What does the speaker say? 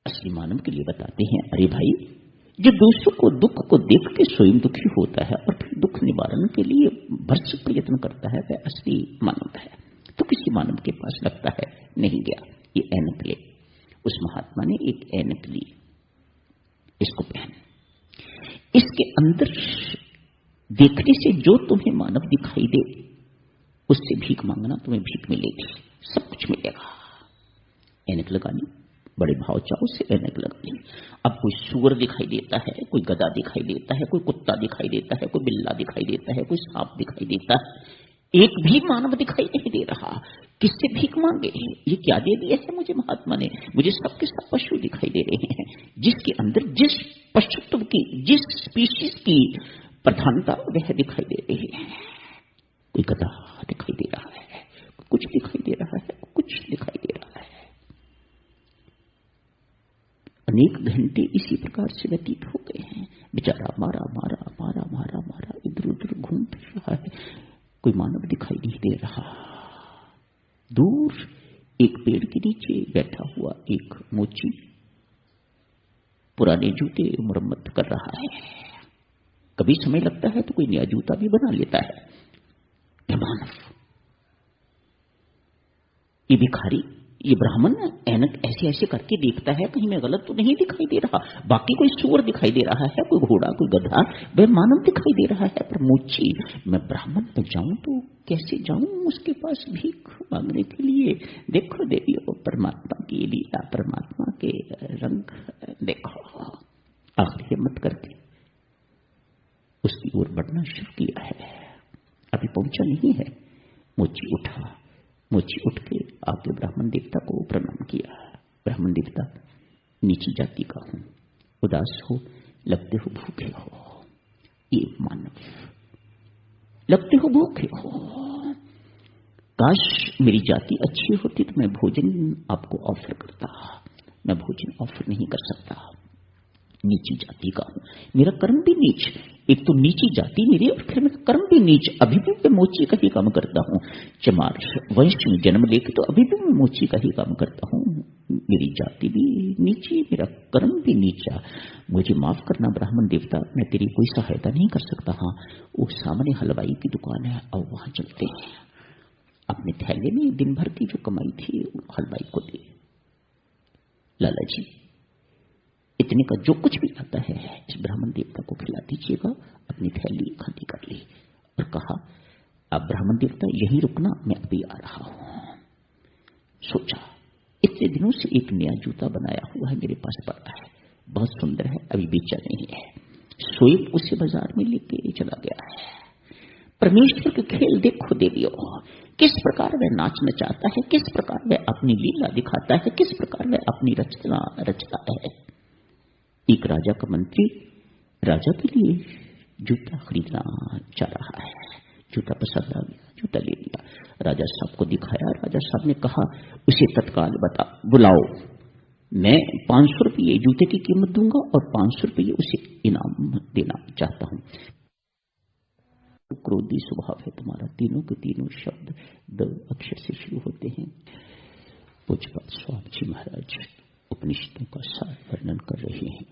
असली मानव के लिए बताते हैं, अरे भाई, जो दूसरों को दुख को देख के स्वयं दुखी होता है और फिर दुख निवारण के लिए भरसक प्रयत्न करता है, वह असली मानव है। तो किसी मानव के पास लगता है नहीं गया, ये ऐनक ले। उस महात्मा ने एक ऐनक ली, इसको पहन, इसके अंदर देखने से जो तुम्हें मानव दिखाई दे उससे भीख मांगना, तुम्हें भीख मिलेगी, सब कुछ मिलेगा। ऐनक लगा ली, बड़े भाव चाव से ऐनक लगा ली। अब कोई सूअर दिखाई देता है, कोई गधा दिखाई देता है, कोई कुत्ता दिखाई देता है, कोई बिल्ला दिखाई देता है, कोई सांप दिखाई देता है, एक भी मानव दिखाई नहीं दे रहा। किससे भीख मांगे? ये क्या दे दिया है मुझे महात्मा ने? मुझे सबके सब पशु दिखाई दे रहे हैं, जिसके अंदर जिस पशुत्व की, जिस स्पीशीज की प्रधानता वह दिखाई दे रही है। कोई गधा दिखाई दे रहा है, कुछ दिखाई दे रहा है, कुछ दिखाई दे रहा है। अनेक घंटे इसी प्रकार से व्यतीत हो गए हैं। बेचारा मारा मारा मारा मारा मारा इधर उधर घूम फिर रहा है, कोई मानव दिखाई नहीं दे रहा। दूर एक पेड़ के नीचे बैठा हुआ एक मोची पुराने जूते मरम्मत कर रहा है। कभी समय लगता है तो कोई नया जूता भी बना लेता है। यह मानव, ये भिखारी, ये ब्राह्मण ऐनक ऐसे ऐसे करके देखता है, कहीं मैं गलत तो नहीं दिखाई दे रहा। बाकी कोई सूअर दिखाई दे रहा है, कोई घोड़ा, कोई गधा, वह मानव दिखाई दे रहा है। पर मोची, मैं ब्राह्मण पे जाऊं तो कैसे जाऊं उसके पास भीख मांगने के लिए? देखो देवियों, परमात्मा की लीला, परमात्मा के रंग देखो। आखिर हिम्मत करके उसकी ओर बढ़ना शुरू किया है। अभी पहुंचा नहीं है। मोची उठा, मोची उठ के आके ब्राह्मण देवता को प्रणाम किया। ब्राह्मण देवता, नीची जाति का हूं, उदास हो, लगते हो भूखे हो। ये मानव, लगते हो भूखे हो, काश मेरी जाति अच्छी होती तो मैं भोजन आपको ऑफर करता। मैं भोजन ऑफर नहीं कर सकता, नीची जाति का हूं, मेरा कर्म भी नीच। एक तो नीची जाति मेरी और फिर मेरा कर्म भी नीच। अभी भी मैं मोची का ही काम करता हूं। चमार वंश में जन्म लेके तो अभी भी मैं मोची का ही काम करता हूं। मेरी जाति भी नीची, मेरा कर्म भी नीचा। मुझे माफ करना ब्राह्मण देवता, मैं तेरी कोई सहायता नहीं कर सकता। हाँ, वो सामने हलवाई की दुकान है, और वहां चलते हैं। अपने थैले में दिन भर की जो कमाई थी हलवाई को दी। लाला जी, इतने का जो कुछ भी आता है इस ब्राह्मण देवता को खिला दीजिएगा। अपनी थैली खाली कर ली और कहा, अब ब्राह्मण देवता यहीं रुकना, मैं अभी आ रहा हूं। सोचा, इतने दिनों से एक नया जूता बनाया हुआ है मेरे पास पड़ा है, बहुत सुंदर है, अभी बेचा नहीं है। स्वयं उसे बाजार में लेके चला गया है। परमेश्वर के खेल देखो देवियों, किस प्रकार वह नाच नचाता है, किस प्रकार वह अपनी लीला दिखाता है, किस प्रकार वह अपनी रचना रचता है। एक राजा का मंत्री राजा के लिए जूता खरीदना चाह रहा है। जूता पसंद आ गया, जूता ले लिया, राजा साहब को दिखाया। राजा साहब ने कहा, उसे तत्काल बुलाओ, मैं 500 रुपये जूते की कीमत दूंगा और 500 रुपये उसे इनाम देना चाहता हूं। क्रोधी स्वभाव है तुम्हारा। तीनों के तीनों शब्द 2 अक्षर से शुरू होते हैं। पूज्यपाद स्वामी जी महाराज उपनिषदों का सार वर्णन कर रहे हैं।